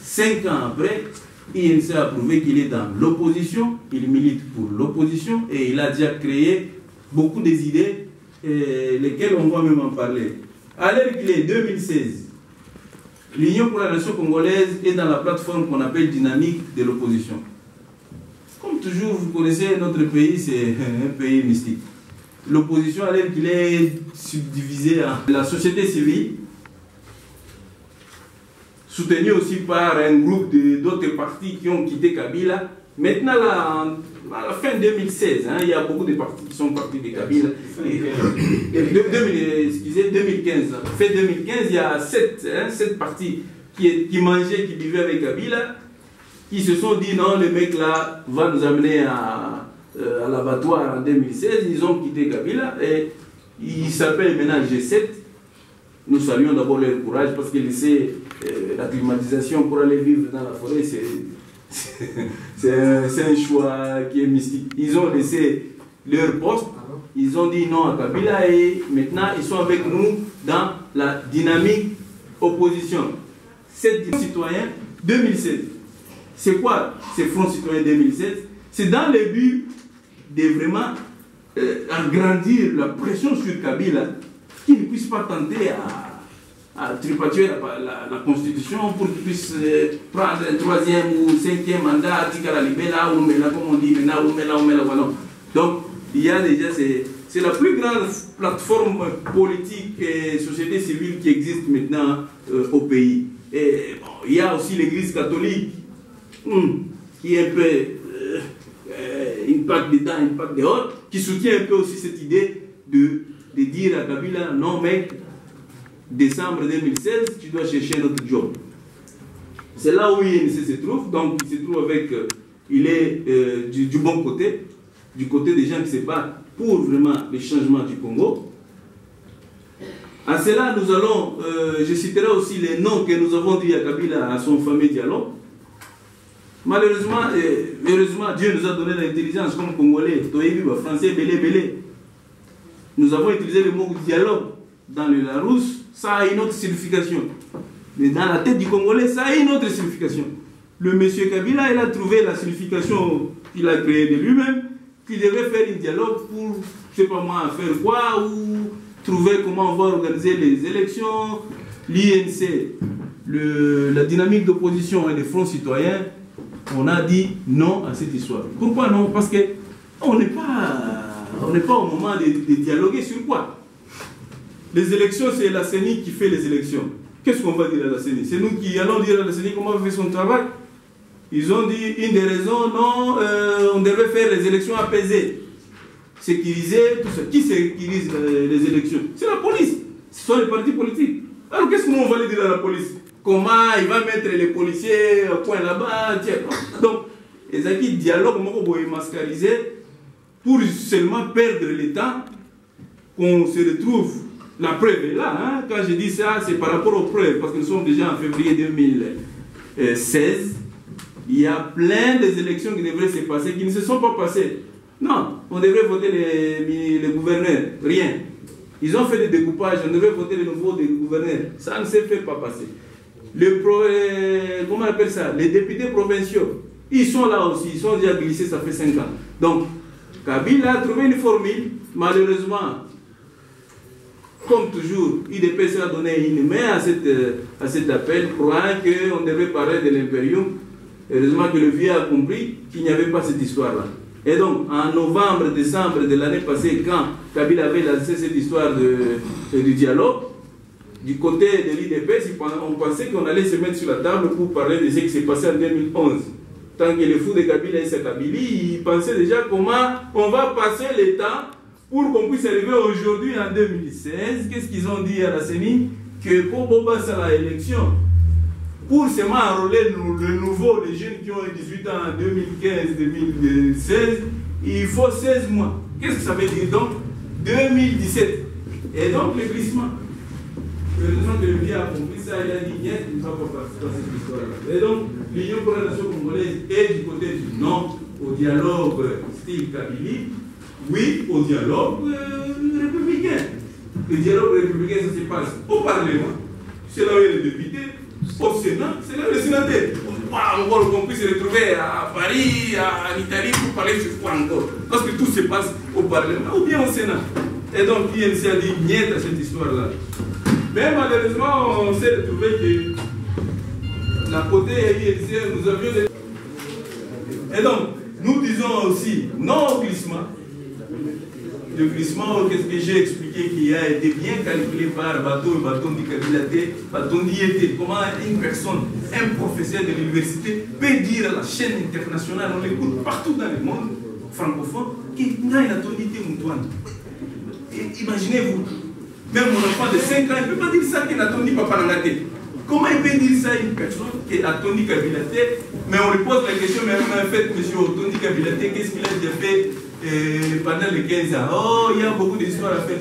5 ans après, INC a prouvé qu'il est dans l'opposition, il milite pour l'opposition et il a déjà créé beaucoup des idées, lesquelles on va même en parler. À l'heure qu'il est 2016, l'Union pour la nation congolaise est dans la plateforme qu'on appelle dynamique de l'opposition. Comme toujours, vous connaissez, notre pays, c'est un pays mystique. L'opposition, à l'heure qu'il est subdivisée en la société civile, soutenu aussi par un groupe d'autres partis qui ont quitté Kabila. Maintenant, à la fin 2016, hein, il y a beaucoup de partis qui sont partis de Kabila. Excusez, 2015. Fin 2015, il y a 7 partis qui mangeaient, qui vivaient avec Kabila, qui se sont dit non, le mec là va nous amener à l'abattoir en 2016. Ils ont quitté Kabila et ils s'appellent maintenant G7. Nous saluons d'abord leur courage parce que laisser la climatisation pour aller vivre dans la forêt, c'est un choix qui est mystique. Ils ont laissé leur poste, ils ont dit non à Kabila et maintenant ils sont avec nous dans la dynamique opposition. Cette citoyen 2007, c'est quoi ces Front Citoyen 2007? C'est dans le but de vraiment agrandir la pression sur Kabila, qu'il ne puisse pas tenter à tripatuer la Constitution pour qu'il puisse prendre un 3e ou 5e mandat, comme on dit, voilà. Donc, il y a déjà, c'est la plus grande plateforme politique et société civile qui existe maintenant au pays. Et bon, il y a aussi l'Église catholique qui est un peu une patte dedans, une patte dehors, qui soutient un peu aussi cette idée de dire à Kabila, non mec, décembre 2016, tu dois chercher un autre job. C'est là où INC se trouve, donc il se trouve avec, il est du bon côté, du côté des gens qui se battent pour vraiment le changement du Congo. À cela, nous allons, je citerai aussi les noms que nous avons dit à Kabila à son fameux dialogue. Malheureusement, heureusement, Dieu nous a donné l'intelligence comme Congolais, français, belé. Nous avons utilisé le mot dialogue dans le Larousse, ça a une autre signification. Mais dans la tête du Congolais, ça a une autre signification. Le monsieur Kabila, il a trouvé la signification qu'il a créée de lui-même, qu'il devait faire un dialogue pour, je ne sais pas moi, faire quoi, ou trouver comment on va organiser les élections. L'INC, la dynamique d'opposition et les fronts citoyens, on a dit non à cette histoire. Pourquoi non? Parce qu'on n'est pas au moment de dialoguer sur quoi? Les élections, c'est la CENI qui fait les élections. Qu'est-ce qu'on va dire à la CENI? C'est nous qui allons dire à la CENI comment elle fait son travail. Ils ont dit une des raisons, non, on devait faire les élections apaisées, sécuriser, tout ça. Qui sécurise les élections? C'est la police. Ce sont les partis politiques. Alors qu'est-ce que nous on va aller dire à la police? Comment il va mettre les policiers au point là-bas? Donc, les acquis dialogue, on va mascariser pour seulement perdre le temps qu'on se retrouve. La preuve est là. Hein? Quand je dis ça, c'est par rapport aux preuves, parce que nous sommes déjà en février 2016. Il y a plein des élections qui devraient se passer, qui ne se sont pas passées. Non, on devrait voter les gouverneurs. Rien. Ils ont fait des découpages, on devrait voter les nouveaux gouverneurs. Ça ne s'est fait pas passer. Comment on appelle ça? Les députés provinciaux, ils sont là aussi, ils sont déjà glissés, ça fait 5 ans. Donc, Kabila a trouvé une formule, malheureusement, comme toujours, IDPS a donné une main à cet appel, croyant qu'on devait parler de l'impérium. Heureusement que le vieux a compris qu'il n'y avait pas cette histoire-là. Et donc, en novembre, décembre de l'année passée, quand Kabila avait lancé cette histoire du dialogue, du côté de l'IDPS, on pensait qu'on allait se mettre sur la table pour parler de ce qui s'est passé en 2011. Tant que les fous de Kabila et Sakabili, ils pensaient déjà comment on va passer le temps pour qu'on puisse arriver aujourd'hui en 2016. Qu'est-ce qu'ils ont dit à la CENI? Que pour passer à l'élection, pour seulement enrôler le nouveau, les jeunes qui ont 18 ans en 2015-2016, il faut 16 mois. Qu'est-ce que ça veut dire donc? 2017. Et donc le glissement. Heureusement que le vieux a compris ça, il a dit bien, il ne va pas participer à cette histoire-là. Et donc, l'Union pour la nation congolaise est du côté du non au dialogue style Kabili, oui au dialogue républicain. Le dialogue républicain, ça se passe au Parlement. C'est là où il y a les députés, au Sénat, c'est là le sénateur. Encore qu'on puisse se retrouver à Paris, en Italie, pour parler sur quoi encore. Parce que tout se passe au Parlement ou bien au Sénat. Et donc, l'INC a dit niet à cette histoire-là. Mais malheureusement, on s'est retrouvé que la côté INC, nous avions des... Et donc, nous disons aussi non au glissement. Le glissement, qu'est-ce que j'ai expliqué, qui a été bien calculé par Baton du Kabilate, Baton d'IET. Comment une personne, un professeur de l'université peut dire à la chaîne internationale, on l'écoute partout dans le monde francophone, qu'il n'a une tonité moutouane. Imaginez-vous, même mon enfant de 5 ans, il ne peut pas dire ça qu'il n'a tondi papa Nangate. Comment il peut dire ça à une personne qui a tondi Kabilate? Mais on lui pose la question, mais en fait, monsieur Tondi Kabilate, qu'est-ce qu'il a déjà fait pendant les 15 ans? Oh, il y a beaucoup d'histoires à faire.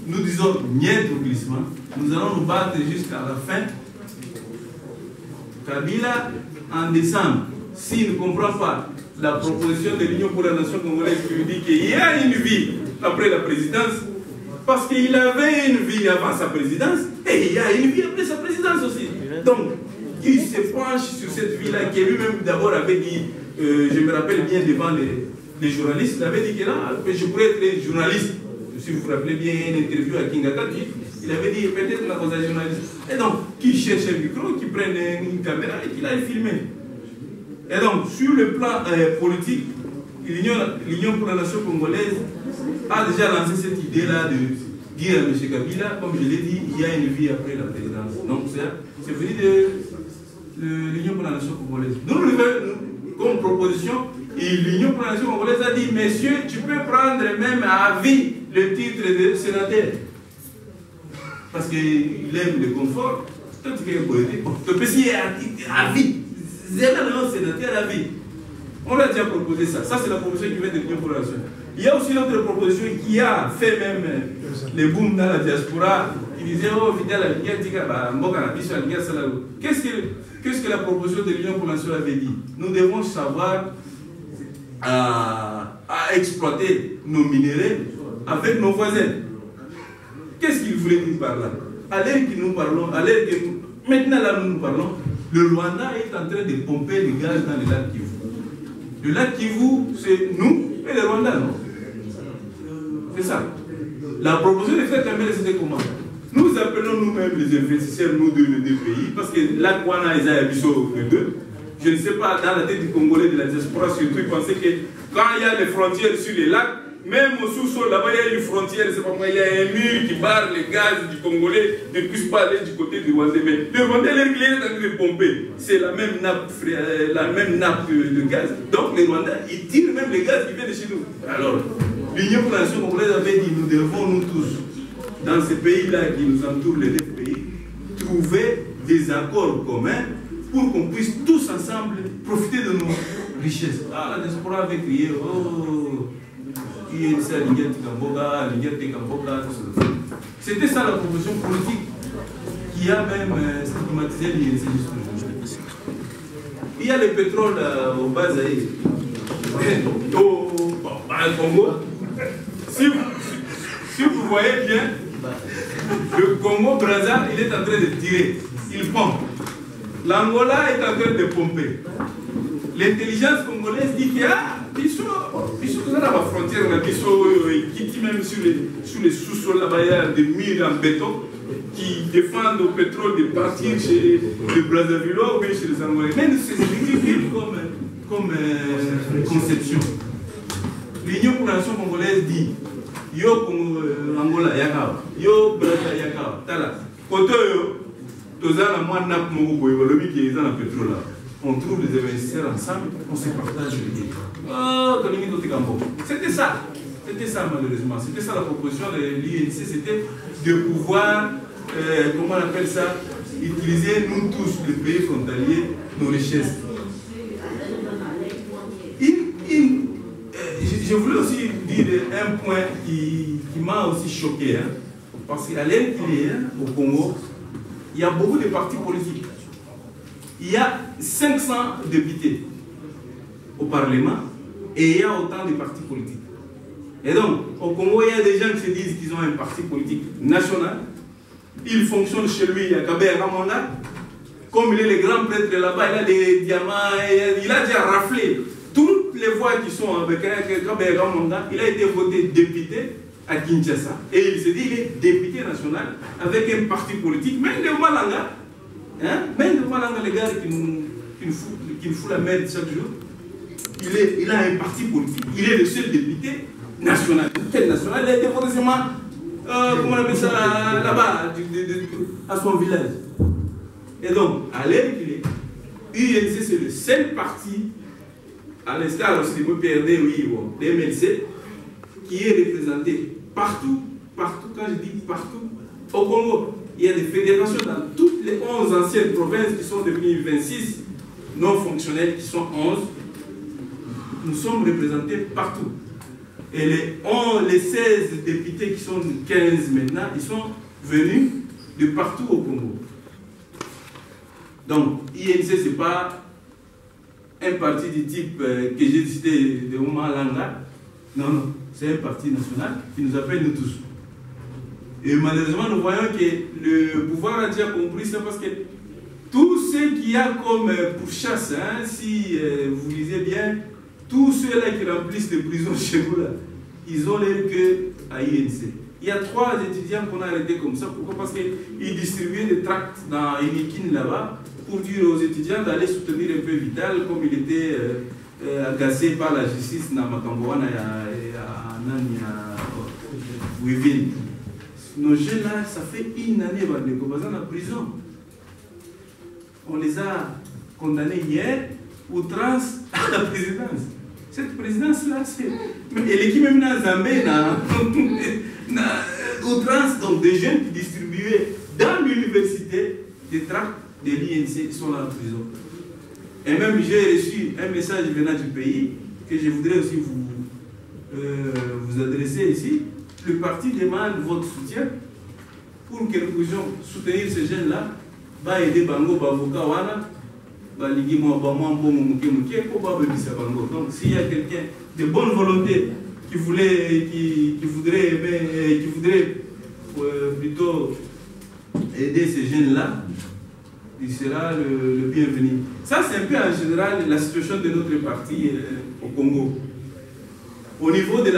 Nous disons niet au glissement. Nous allons nous battre jusqu'à la fin. Kabila, en décembre, s'il ne comprend pas la proposition de l'Union pour la nation congolaise qui lui dit qu'il y a une vie après la présidence, parce qu'il avait une vie avant sa présidence, et il y a une vie après sa présidence aussi. Donc, qui se penche sur cette vie-là, qui lui-même d'abord avait dit, je me rappelle bien devant les journalistes, il avait dit que là, je pourrais être journaliste. Si vous vous rappelez bien une interview à Kingata, il avait dit peut-être la cause journaliste. Et donc, qui cherche un micro, qui prenne une caméra et qui l'aille filmer. Et donc, sur le plan politique, l'Union pour la nation congolaise a déjà lancé cette idée-là de dire à M. Kabila, comme je l'ai dit, il y a une vie après la présidence. Donc, c'est venu de l'Union pour la nation congolaise. Nous, comme proposition, et l'Union pour la nation congolaise a dit, messieurs, tu peux prendre même à vie le titre de sénateur. Parce qu'il aime le confort. Toi, tu peux poétique. Tu peux signer à vie. Zéro sénateur à vie. On a déjà proposé ça. Ça, c'est la proposition qui vient de l'Union pour la nation. Il y a aussi une autre proposition qui a fait même les booms dans la diaspora, qui disait, oh, Vidal, qu'est-ce que la proposition de l'Union pour la nation avait dit? Nous devons savoir à exploiter nos minéraux avec nos voisins. Qu'est-ce qu'il voulait dire par là? À l'heure que nous parlons, maintenant là nous parlons, le Rwanda est en train de pomper le gaz dans le lac Kivu. Le lac Kivu, c'est nous et le Rwanda, non? C'est ça. La proposition de faire Kamel, c'était comment? Nous appelons nous-mêmes les investisseurs, nous deux pays, parce que là, Kwana et Zayabiso, les deux, je ne sais pas, dans la tête du Congolais de la diaspora, surtout, ils pensaient que quand il y a les frontières sur les lacs, même au sous-sol, là-bas, il y a une frontière, c'est pas moi, il y a un mur qui barre les gaz du Congolais, ne puisse pas aller du côté du Rwandais. Mais le Rwandais, l'air qu'il est en train de pomper, c'est la même nappe de gaz. Donc, les Rwandais, ils tirent même les gaz qui viennent de chez nous. Alors, l'Union pour la nation congolaise avait dit, nous devons, nous tous, dans ces pays-là qui nous entourent, les 9 pays, trouver des accords communs pour qu'on puisse tous ensemble profiter de nos richesses. Ah, la diaspora avait crié, oh, c'était ça la proposition politique qui a même stigmatisé l'INC jusqu'à aujourd'hui. Il y a le pétrole au Bazaï, au Congo. Si vous voyez bien, le Congo-Brazza, il est en train de tirer, il pompe. L'Angola est en train de pomper. L'intelligence congolaise dit qu'il y a dans la frontière, on a qui même sur les sous-sols là-bas, il y a des murs en béton qui défendent au pétrole de partir chez les Brazzavillois ou bien chez les Angolais. Mais c'est ridicule comme conception. L'Union pour la nation congolaise dit yo Angola yakawa, yo Brazza yakawa. Tala, koto yo, tozala mwa nap moko boye balobi ki eza na pétrole là. On trouve les investisseurs ensemble, on se partage le bien. Oh, c'était ça. C'était ça malheureusement. C'était ça la proposition de l'INC, c'était de pouvoir, comment on appelle ça, utiliser nous tous, les pays frontaliers, nos richesses. Je voulais aussi dire un point qui m'a aussi choqué, hein, parce qu'à l'heure qu'il est au Congo, il y a beaucoup de partis politiques. Il y a 500 députés au Parlement et il y a autant de partis politiques. Et donc, au Congo, il y a des gens qui se disent qu'ils ont un parti politique national il fonctionne chez lui, il y a Kabé Ramonda. Comme il est le grand prêtre là-bas, il a des diamants, il a déjà raflé toutes les voix qui sont avec Kabé Ramonda. Il a été voté député à Kinshasa. Et il s'est dit, il est député national avec un parti politique, même de Malanga. Hein? Même de Malanga, les gars qui nous fout la merde chaque jour. Il a un parti politique. Il est le seul député national. Quel national? Il a été voté seulement, comment on appelle ça, là-bas, à son village. Et donc, à l'heure qu'il est, UNC, c'est le seul parti, à l'instar aussi du PRD, oui, bon, des MLC, qui est représenté partout, quand je dis partout, au Congo. Il y a des fédérations dans toutes les 11 anciennes provinces qui sont devenues 26 non fonctionnelles, qui sont 11. Nous sommes représentés partout. Et les 16 députés qui sont 15 maintenant, ils sont venus de partout au Congo. Donc, INC, ce n'est pas un parti du type que j'ai cité de Ouma Langa. Non, non, c'est un parti national qui nous appelle nous tous. Et malheureusement, nous voyons que le pouvoir a déjà compris ça parce que tout ce qu'il y a comme pourchasse, hein, si vous lisez bien, tous ceux-là qui remplissent les prisons chez vous, là, ils ont l'air que à INC. Il y a 3 étudiants qu'on a arrêtés comme ça. Pourquoi? Parce qu'ils distribuaient des tracts dans Inikin là-bas pour dire aux étudiants d'aller soutenir un peu Vital, comme il était agacé par la justice dans Makamboana et à Nani, à Wivin. Nos jeunes là, ça fait une année qu'ils sont en prison. On les a condamnés hier, outrance à la présidence. Cette présidence-là, c'est. Et l'équipe même dans Zambé, outrance, donc des jeunes qui distribuaient dans l'université des tracts de l'INC sont là en prison. Et même j'ai reçu un message venant du pays que je voudrais aussi vous adresser ici. Le parti demande votre soutien pour que nous puissions soutenir ces jeunes-là, va aider Bango, Bavoka, Wana, donc s'il y a quelqu'un de bonne volonté qui voudrait plutôt aider ces jeunes-là, il sera le bienvenu. Ça, c'est un peu en général la situation de notre parti au Congo. Au niveau de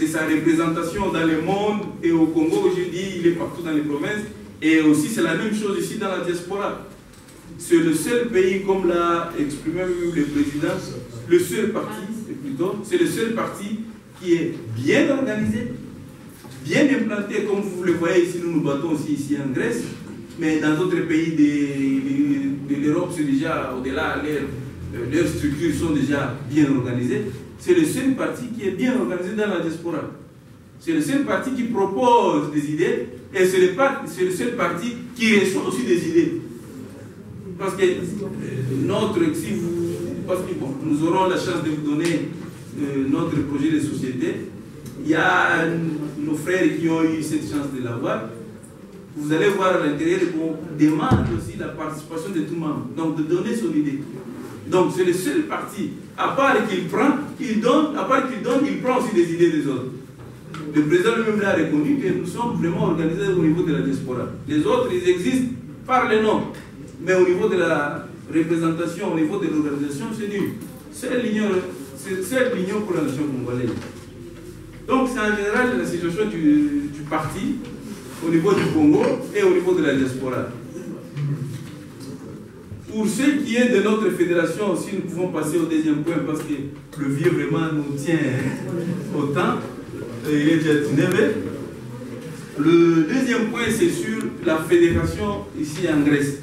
sa représentation dans le monde et au Congo, je dis, il est partout dans les provinces. Et aussi, c'est la même chose ici dans la diaspora. C'est le seul pays, comme l'a exprimé le président, le seul parti, plutôt, c'est le seul parti qui est bien organisé, bien implanté, comme vous le voyez ici, nous nous battons aussi ici en Grèce, mais dans d'autres pays de l'Europe, c'est déjà au-delà, leurs structures sont déjà bien organisées. C'est le seul parti qui est bien organisé dans la diaspora. C'est le seul parti qui propose des idées et c'est le seul parti qui reçoit aussi des idées. Parce que nous aurons la chance de vous donner notre projet de société. Il y a nos frères qui ont eu cette chance de l'avoir. Vous allez voir à l'intérieur qu'on demande aussi la participation de tout le monde. Donc de donner son idée. Donc c'est le seul parti, à part qu'il prend, il donne, à part qu'il donne, il prend aussi des idées des autres. Le président lui-même l'a reconnu que nous sommes vraiment organisés au niveau de la diaspora. Les autres, ils existent par les noms. Mais au niveau de la représentation, au niveau de l'organisation, c'est nul. C'est l'union pour la nation congolaise. Donc c'est en général la situation du parti au niveau du Congo et au niveau de la diaspora. Pour ce qui est de notre fédération aussi, nous pouvons passer au deuxième point parce que le vieux vraiment nous tient au temps. Il est déjà 19h. Le deuxième point, c'est sur la fédération ici en Grèce.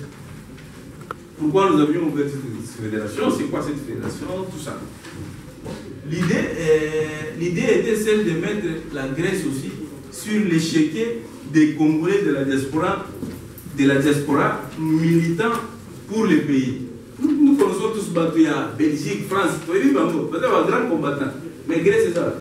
Pourquoi nous avions ouvert cette fédération? C'est quoi cette fédération? Tout ça. L'idée était celle de mettre la Grèce aussi sur l'échiquier des Congolais de la diaspora militant pour les pays. Nous connaissons tous Batouya, Belgique, France, vous voyez, un grand combattant. Mais Grèce, c'est ça.